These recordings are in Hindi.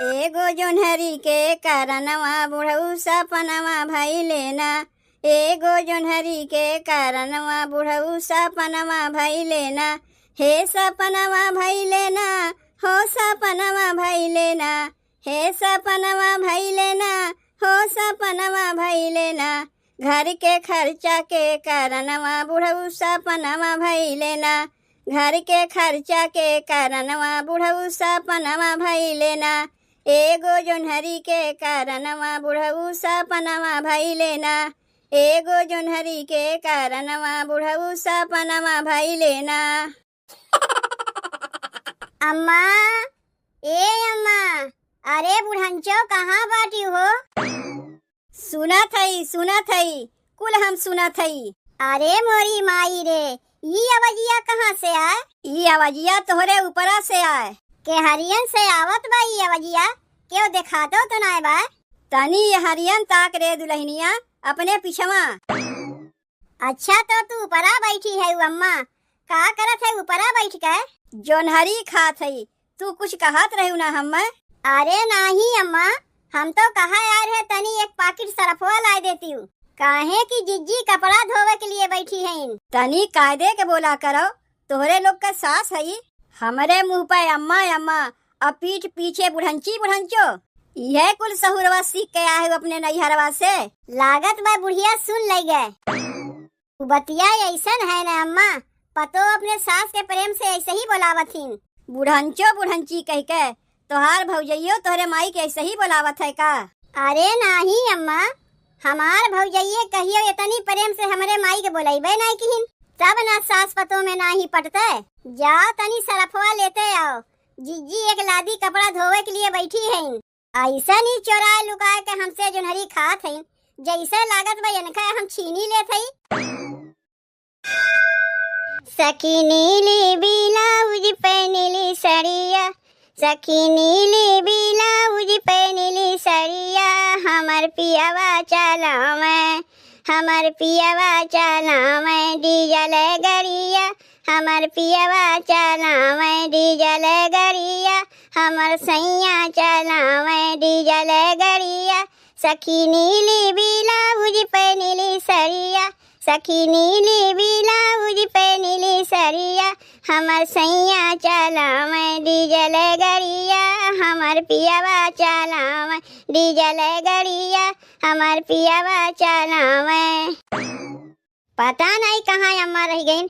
एगो जोन्हरी के कारणवा बुढ़ऊ सपनवा भई लेना। एगो जोन्हरी के कारणवा बुढ़ऊ सपनवा भई लेना। हे सपनवा भई लेना, हो सपनवा भई लेना। हे सपनवा भई लेना, हो सपनवा भई लेना। घर के खर्चा के कारणवा बुढ़ऊ सपनवा भई लेना। घर के खर्चा के कारणवा बुढ़ऊ सपनवा भई लेना। एगो जोन्हरी के कारणवा बुढ़ऊ सपनवा भई लेना। एगो जोन्हरी के कारणवा बुढ़ऊ सपनवा भई लेना। अम्मा, ए अम्मा, अरे बुढ़ंचो कहाँ बाटी हो? सुनत हई, कुल हम सुनत हई। अरे मोरी माई रे, ई आवाजिया कहाँ से आए? ई आवाजिया तोहरे ऊपरा से आए। के हरियन से आवत बा ई आवाजिया? क्यों दिखातो तो ना बा? तनी हरियन ताक रे दुल्हनिया अपने पिछवा। अच्छा तो तू ऊपरा बैठी है अम्मा, का करत है ऊपरा बैठ के? जोन्हरी खात हई, तू कुछ कहत रहू ना हम्मे? अरे नहीं अम्मा, हम तो कहा यार है तनी एक पाकिट सरफवा ला देती हूँ। काहे कि जिज्जी कपड़ा धोवे के लिए बैठी है। तनी कायदे के बोला करो, तोहरे लोग का सास हई। हमरे मुँह पे अम्मा अम्मा और पीठ पीछे बुढ़ंची बुढ़ंचो। यह कुल सहुरवा सीख के आए हो अपने नैहरवा से। लागत बा बुढ़िया सुन ले गए। बतिया ऐसन है ना अम्मा, पतो अपने सास के प्रेम से ऐसे ही बोलावत थी। बुढ़ंचो बुढ़ंची कह के तोहार भौजइयो तोहरे माई के ऐसे ही बोलावत है का? अरे नहीं अम्मा, हमार भौजइये कहियो इतनी प्रेम से हमारे माई के बोलाइबे नहीं किहिन, तब ना सास पतो में ना ही पटते। जाओ तनी सरफवा लेते आओ, जिज्जी एक लादी कपड़ा धोवे के लिए बैठी है। ऐसा नहीं चोराए लुकाए के हमसे जोन्हरी खात है, जैसे लागत बा इनका हम छीनी लेत हई। सखी नीली ब्लाउज पहनली सड़िया, सखी नीली ब्लाउज पहनली सड़िया। हमर पियावा चलावे, हमर पियावा चलावे डीजल गड़िया। हमर पियावा चलावे डीजल गड़िया, हमर सैया चलावे डीजल गड़िया। सखी नीली ब्लाउज पहनली सड़िया, सखी नीली ब्लाउज पहनली सड़िया। हमर सैया चलावे डीजल गड़िया, हमर पियावा चलावे डीजल गड़िया। हमर पियावा चलावे। पता नहीं कहाँ अम्मा रह गईन,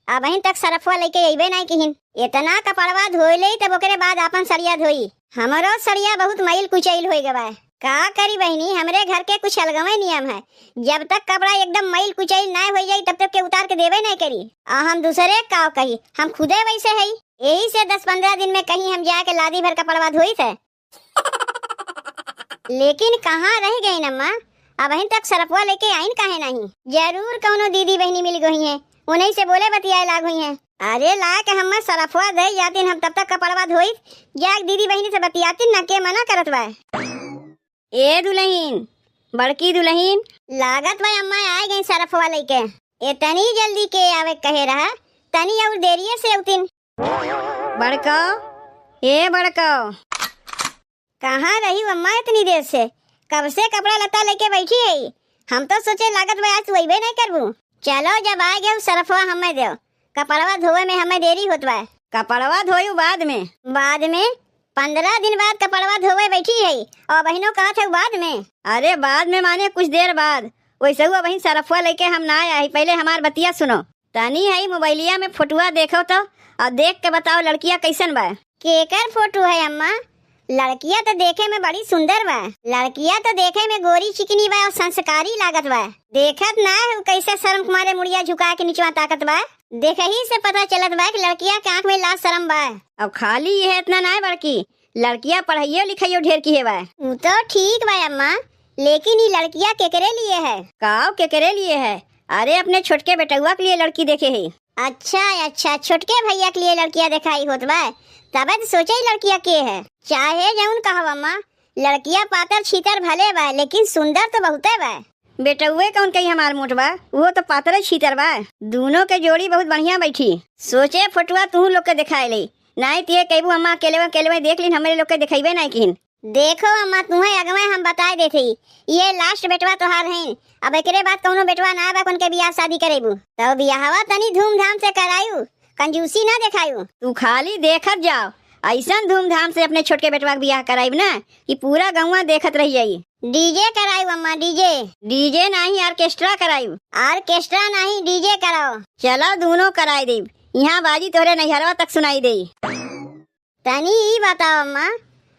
अब तक सरफवा लेके अइबे नहीं किहिन। इतना कपड़वा धोई ले तब ओकरे बाद अपन सड़िया धोई। हमरो सड़िया बहुत मैल कुचैल हो गवा। का करी बहनी, हमरे घर के कुछ अलगवे नियम है। जब तक कपड़ा एकदम मैल कुचैल ना हो जाई तब तक के उतार के देवे नहीं करी। हम दूसरे का कही, हम खुदे वैसे है। यही से 10-15 दिन में कहीं हम जाके लादी भर कपड़वा धोई थे। लेकिन कहाँ रह गई अम्मा, अब तक सरफवा लेके आइन काहे नहीं? जरूर कौनो दीदी बहनी मिल गई है, उन्हीं से बोले बतियाए लाग हुई है। अरे ला के हम सरफवा दे जाती, हम तब तक कपड़वा धोई जाके दीदी बहनी से बतियाती न के मना करत बा। ए दुल्हन, बड़की दुल्हन, लागत भाई अम्मा आ गई सरफवा लेके। इतनी जल्दी के आवे कहे रहा, तनी और देरिये से उतिन। बड़को, ए बड़को, कहाँ रही अम्मा इतनी देर से? कब से कपड़ा लता लेके बैठी है? हम तो सोचे लागत भाई आज तू अइबे नहीं करबू। चलो जब आ गए सरफवा हमें दो, कपड़वा धोवे में हमें देरी होत बा। कपड़वा धोयू बाद में? बाद में 15 दिन बाद कपड़वा धोवे बैठी है और बहनों कहा थे बाद में। अरे बाद में माने कुछ देर बाद। वैसे हुआ बहन सरफवा लेके हम ना आई, पहले हमार बतिया सुनो। तनी है मोबाइलिया में फोटुआ देखो तो और देख के बताओ लड़किया कैसन बा। केकर फोटो है अम्मा? लड़किया तो देखे में बड़ी सुंदर बा। लड़किया तो देखे में गोरी चिकनी बा और संस्कारी लागत बा। देखत ना है कैसे शर्म कुमारे मुड़िया झुका के नीचवा ताकत बा। देखे ही से पता चलत बा कि लड़किया के आँख में लाज शर्म बा। अब खाली ये इतना ना है बड़की, लड़किया पढ़ाइयो लिखाइयो ढेर की है बा। वो तो ठीक बा अम्मा, लेकिन ये लड़किया केकरे लिए है? काव केकरे लिए है? अरे अपने छोटके बेटुआ के लिए लड़की देखे है। अच्छा, छोटके भैया के लिए लड़किया दिखाई होत बा, तब तो सोचे ही लड़किया के है। चाहे जौन कहब अम्मा, लड़किया पातर छीतर भले बा, लेकिन सुंदर तो बहुते बा। बेटुए कौन कही हमार मोट बा, वो तो पातर छीतर बा। दोनों के जोड़ी बहुत बढ़िया बैठी। सोचे फोटुआ तू लोग के दिखाए ले, नहीं तिये कहबू अम्मा अकेले देख लीन, हमारे लोग के दिखेबे नहीं किन। देखो अम्मा तुम्हें अगवे हम बताए देते ये लास्ट बेटवा तोहार है। अब एकरे बाद कौनो बेटवा ना बा के बियाह शादी करेबू तो बियाहवा तनी धूमधाम से करायू, कंजूसी ना दिखायू। तू खाली देखत जाओ, ऐसा धूमधाम से अपने छोटके बेटवा के बियाह कराइब ना कि पूरा गौवा देखत रह जाई। डीजे करायू अम्मा, डीजे। डीजे नहीं ऑर्केस्ट्रा कराइब। ऑर्केस्ट्रा नहीं डीजे कराओ। चलो दोनों कराई देब, यहाँ बाजी तोरे नैहरवा तक सुनाई दे। तनी ई बताओ अम्मा,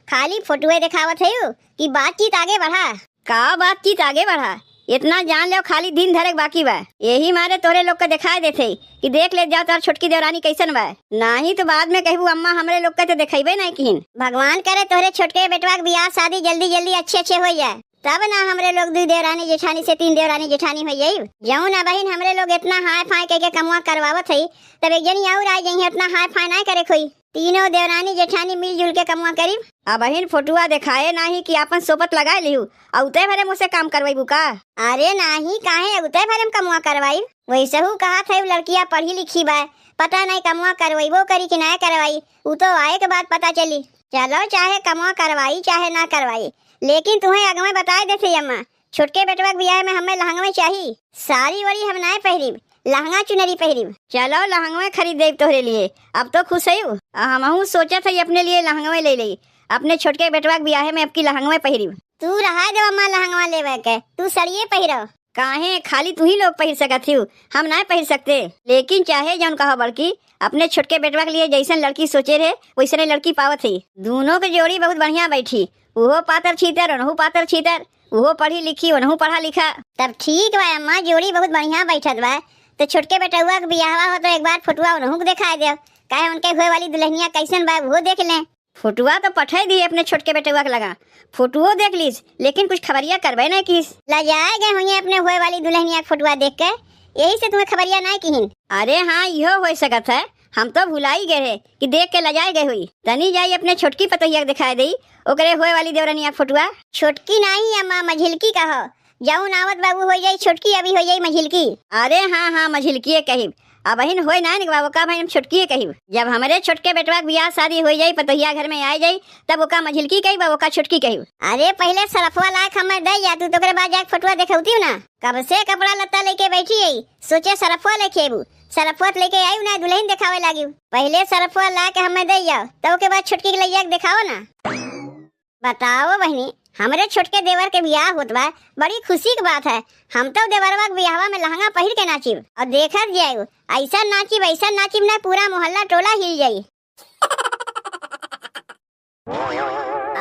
खाली फोटोए दिखावत है कि बातचीत आगे बढ़ा? का बातचीत आगे बढ़ा, इतना जान लो खाली दिन धरे बाकी बा। यही मारे तोरे लोग के दिखाई देते कि देख ले जाओ तार छोटकी देवरानी कैसन बा, नहीं तो बाद में कहबू अम्मा हमरे लोग के तो दिखेबे नहीं किन। भगवान करे तोरे छोटके बेटवा के बियाह शादी जल्दी जल्दी अच्छे हो जाए, तब ना हमरे लोग 2 देवरानी जेठानी से 3 देवरानी जेठानी हो जाई। जाऊँ ना बहन, हमरे लोग इतना हाय फाय के कमुआ करवावत है, तब एक जनी और आ जाइए इतना हाय फाय ना करे कोई। तीनों देवरानी जेठानी मिलजुल के कमुआ करीब। अब बहन फोटुआ दिखाए नहीं कि अपन सोपत लगाए लिहू औते भरे मुझसे काम करवाईबू का? अरे नहीं, काहे उते भरे कमुआ करवाई? वैसे हूँ कहा था लड़कियां पढ़ी लिखी बा, पता नहीं कमुआ करवाईबो करी कि ना करवाई, वो तो आए के बाद पता चली। चलो चाहे कमुआ करवाई चाहे ना करवाई, लेकिन तुम्हें अगवे बताए देते अम्मा, छोटके बेटवा के बियाह में हमें लहंगा चाहिए। साड़ी वड़ी हम ना पहरीब, लहंगा चुनरी पहरीब। चलो लहंगा खरीद देब तोहरे लिए, अब तो खुश है। हम सोचा था अपने लिए लहंगा ले ली, अपने छोटके बेटवा के बियाह में अब की लहंगा पहरीब। तू रहा दे अम्मा लहंगा लेवे के, तू सड़िए पहिरो। काहे खाली तू ही लोग पहिर सकत थी, हम ना पहिर सकते। लेकिन चाहे जौन कहा बड़की अपने छोटके बेटवा के लिए जैसन लड़की सोचे रहे वैसने लड़की पावत थी। दोनों की जोड़ी बहुत बढ़िया बैठी, वो पातर छीतर ओनहु पातर छीतर, वो पढ़ी लिखी ओनहु पढ़ा लिखा। तब ठीक बा अम्मा, जोड़ी बहुत बढ़िया बैठत बा। तो छोटके बेटवा के बियाहवा हो तो एक बार फोटुआ ओनहु के दिखाई दे, काहे उनके हुए वाली दुल्हनिया कैसन बा वो देख ले। फोटुआ तो पठाई दी अपने छोटके बेटवा के लगा, फोटुओ देख लीस, लेकिन कुछ खबरिया करबे नहीं किस। लजाए गए हुए अपने हुए वाली दुल्हनिया के फोटुआ देख के, यही से तुम्हें खबरिया नहीं किहिन। अरे हाँ इहो हो सकत है, हम तो भुलाई गए है कि देख के लजाए गए हुई। तनी जाई अपने छोटकी पतैया दिखाई दी, ओकरे होए वाली देवरानिया फोटुआ। छोटकी नहीं अम्मा, मझिलकी कहो। जाऊ नावत बाबू हो जाई छोटकी, अभी हो जाई मझिलकी। अरे हाँ मझिलकी कहिब, अब बहन होए ना बाबू का बहन छोटकी कहिब। जब हमारे छोटके बेटवा के बियाह शादी हो जाई, पतैया घर में आ जाई, तब ओका मझिलकी कहिब, ओका छोटकी कहिब। अरे पहले सरफवा लायक हमें दे जा, तू तो बाद जाके फोटुआ देखौती ना। कब से कपड़ा लत्ता लेके बैठी है, सोचे सरफवा लेके आबू, सरफवा लेके आई ना दुल्हन दिखावे लागी। पहले सरफवा ला के हमें दे जाओ, तब के बाद छोटकी के लइया के दिखाओ ना। बताओ बहनी, हमारे छोटके देवर के बियाह होत बा, बड़ी खुशी की बात है। हम तो देवरवा के बियाहवा में लहंगा पहिर के नाचिब और देखत जाए, ऐसा नाचिब ना पूरा मोहल्ला टोला हिल जाई।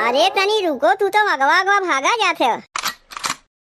अरे तनी रुको, तू तो अगवा भागा जाते हो।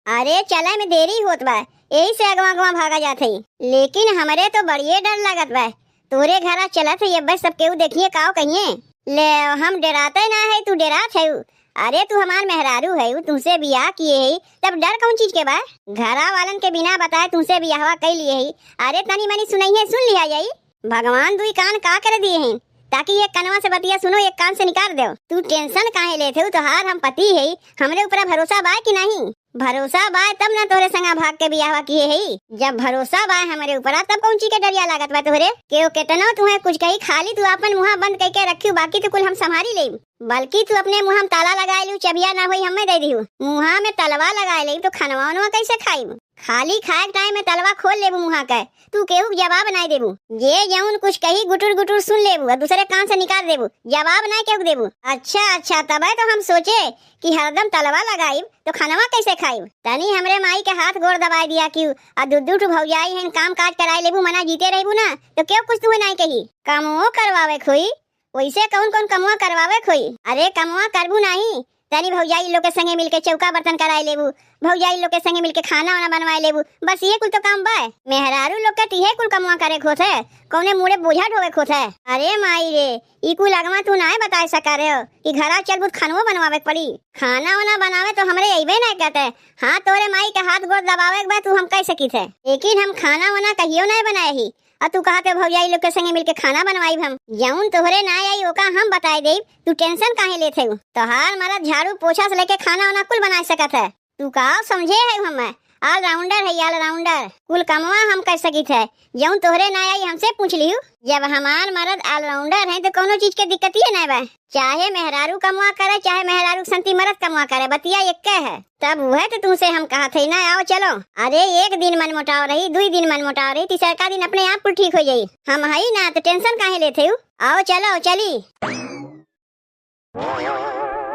अरे चले में देरी होत बा, यही से अगवा भागा जाते। लेकिन हमारे तो बड़िए डर लगत बा, तोरे घरा चलत है बस सब केहू देखिए काओ कहिए ले, हम डराते ना है, तू डरात है। अरे तू हमार मेहरारू है, तुमसे बियाह किए है, तब डर कौन चीज के बा? घरा वालन के बिना बताए तुमसे बियाहवा कर लिए है। अरे तनी मनी सुनई है, सुन लिया जाई। भगवान 2 कान का कर दिए हैं ताकि एक कनवा से बतिया सुनो, एक कान से निकाल दो। तू टेंशन काहे लेते हो, तो हार हम पति है, हमरे ऊपर भरोसा बा कि नहीं? भरोसा बा तब ना तोरे संगा भाग के बियाहवा किए है। जब भरोसा बा हमारे ऊपर, तब कौन चीज के डरिया लागत बा तोहरे? केओ केतनो तुम्हें कुछ कही, खाली तू अपन मुँह बंद करके रखियो, बाकी तो कुल हम संभाली ले। बल्कि तू अपने मुँह में ताला लगा लू, चबिया ना होई हमें दे दिहू। मुँह में तलवा लगा ले तो खनवा उनवा कैसे खाई? खाली खाए टाइम में तलवा खोल लेबू मुँह के, तू केहू जवाब नहीं देबू। ये जौन कुछ कही गुटुर गुटुर सुन लेबू और दूसरे कान से निकाल देबू, जवाब नहीं केहू देबू। अच्छा तब तो हम सोचे कि हरदम तलवा लगाई तो खानवा कैसे खाई। तनी हमरे माई के हाथ गोड़ दबाई दिया क्यों, और दूध भौजाई है, काम काज कराई लेबू, मना जीते रहबू ना तो क्यों कुछ तुम्हें नहीं कही। कमो करवावे खोई, वैसे कौन कमुआ करवावे खोई? अरे कमुआ करबू नहीं, तनी भौजाई लोग के संगे मिलके चौका बर्तन कराई लेबू, भौजाई लोग के संगे मिलके खाना वाना बनवाई लेबू, बस ये कुल तो काम बा। मेहरारू लोग के तिहे कुल कमुआ करे खोत है, कौने मुड़े बोझा ढोवे खोत है। अरे माई रे, ई कुल अगवा तू ना बता सका रहे हो कि घरा चलबू खानवो बनवावे पड़ी। खाना वाना बनावे तो हमरे अइबे नहीं कहते। हाँ तोरे माई के हाथ गोड़ दबावे के बाद तू हम कह सकी थे, लेकिन हम खाना वाना कहियो नहीं बनाए ही। और तू कहते भौजाई लोग के संगे मिलके खाना बनवाई हम, जौन तोहरे ना आई ओका हम बताई देब, तू टेंशन काहे लेते हो? तोहार मरद झाड़ू पोछा से लेके खाना वाना कुल बना सकत है, तू का समझे है हमें? ऑलराउंडर है, ऑलराउंडर। कुल कमवा हम कर सकित है, जऊं तोहरे ना आई हमसे पूछ लियो। जब हमार मर्द ऑलराउंडर है तो कोनो चीज के दिक्कत ही नहीं बा। चाहे मेहरारू कमवा करे, चाहे मेहरारू संती मर्द कमवा करे, बतिया एक है। तब वह तो तुमसे हम कहा थे ना, आओ चलो। अरे एक दिन मन मुटाव रही, 2 दिन मन मुटाव रही, तीसरा दिन अपने आप ठीक हो जाई। हम हई ना तो टेंशन काहे लेते हो। आओ चलो चली।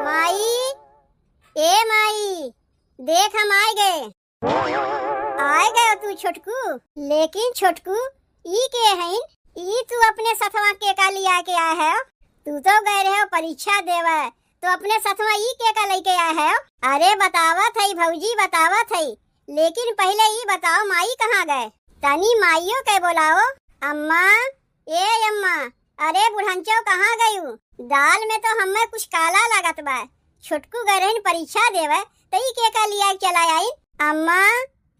माई, ए माई, देख हम आए गए तू छोटकू। लेकिन छोटकू ई के हैं? ई तू अपने सथवा के का लिया के आया है? तू तो गए रहे हो परीक्षा देवे, तो अपने सथवा ई के का लेके आया है? अरे बतावत है भौजी, बतावत है। लेकिन पहले ई बताओ माई कहाँ गए? तनी माइयों के बुलाओ। अम्मा, ए अम्मा, अरे बुढ़ंचो कहाँ गयू? दाल में तो हमें कुछ काला लागत बा। छोटकू गए रहे परीक्षा देवे, तई के का लिया चला आई। अम्मा,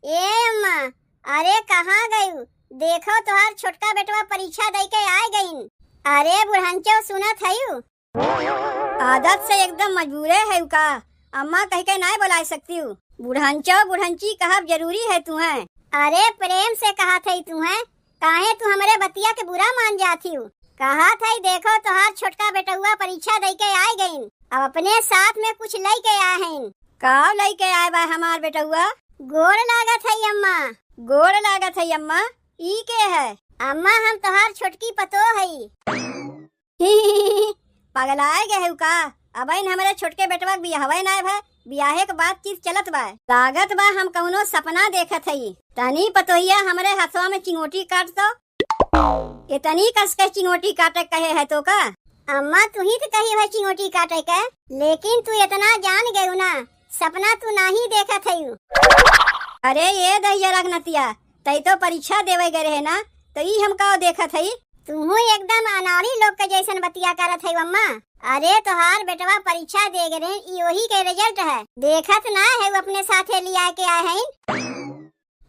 ए अम्मा, अरे कहाँ गयू? देखो तुहार छोटका बेटवा परीक्षा दे के आ गईन। अरे बुढ़ंचो सुनत है? आदत से एकदम मजबूरे है का। अम्मा कह के नहीं बुला सकती हूँ। बुढ़ंचो बुढ़ंची कहब जरूरी है तुम्हें। अरे प्रेम से कहा थे तुम्हें, काहे तू हमारे बतिया के बुरा मान जाती हूँ। कहा था देखो तुहार छोटका बेटवा परीक्षा दे के आ गईन, अब अपने साथ में कुछ लेके आए हैं। का लेके आए बा हमार बेटवा? गोड़ लागत है अम्मा। गोड़ लागत है अम्मा। ई के है? अम्मा हम तुहार छोटकी पतो है। पगलाए गए है का? अब हमारे छोटके बेटवा बियाहवे ना है, बियाहे के बाद चीज चलत बा। लागत बा हम कौनो सपना देखत है। तनी पतोहिया हमारे हाथवा में चिंगोटी काट तो इतनी कस के चिंगोटी काटे कहे है तो का? अम्मा तू ही तो कही है चिंगोटी काटे के, लेकिन तू इतना जान गयू ना, सपना तू नहीं देखत है। अरे ये दहिया रखनतिया, तई तो परीक्षा देवे गए रहे ना, तो ई हम का देखत है? तू एकदम अनाड़ी लोग के जैसन बतिया करत है अम्मा। अरे तुहार बेटवा परीक्षा दे गए, वही के रिजल्ट है। देखत ना है वो अपने साथे लिया के आए हैं।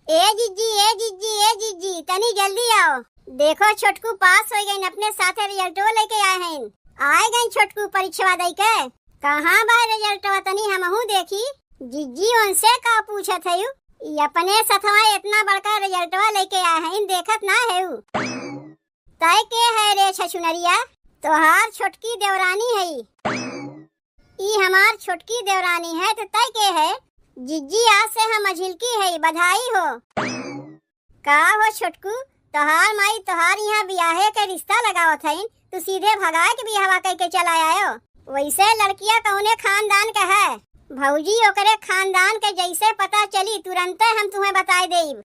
ए जिज्जी, ए जिज्जी, ए जिज्जी, तनी जल्दी आओ। देखो छोटकू पास हो गए, अपने साथे रिजल्ट लेके आए हैं। आए गए छोटकू परीक्षा दे के। कहाँ बा रिजल्ट? तनी हमहू देखी। जिज्जी उनसे का पूछत है? अपने सथवा इतना बड़का रिजल्ट लेके आए हैं, देखत ना है? तय के है रे छछुनरिया? तोहार छोटकी देवरानी है। ई हमार छोटकी देवरानी है तो तय के है? जिज्जी आज से हम अझिलकी है, बधाई हो। का हो छोटकू, तोहार माई तोहार यहाँ बियाहे के रिश्ता लगावत है, तू सीधे भगा के बियाहवा करके चला आयो। वैसे लड़कियां कौने खानदान का है? भौजी ओकरे खानदान के जैसे पता चली तुरंत हम तुम्हें बता देब।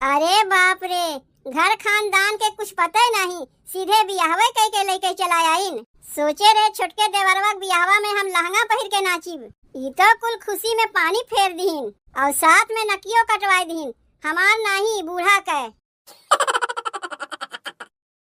अरे बाप रे, घर खानदान के कुछ पता ही नहीं, सीधे बियाहवे के लेके चला आइन। सोचे रहे छोटके देवरवा बियाहवा में हम लहंगा पहिर के नाचिब। ई तो कुल खुशी में पानी फेर दीन और साथ में नकियो कटवाई दीन। हमार नहीं बूढ़ा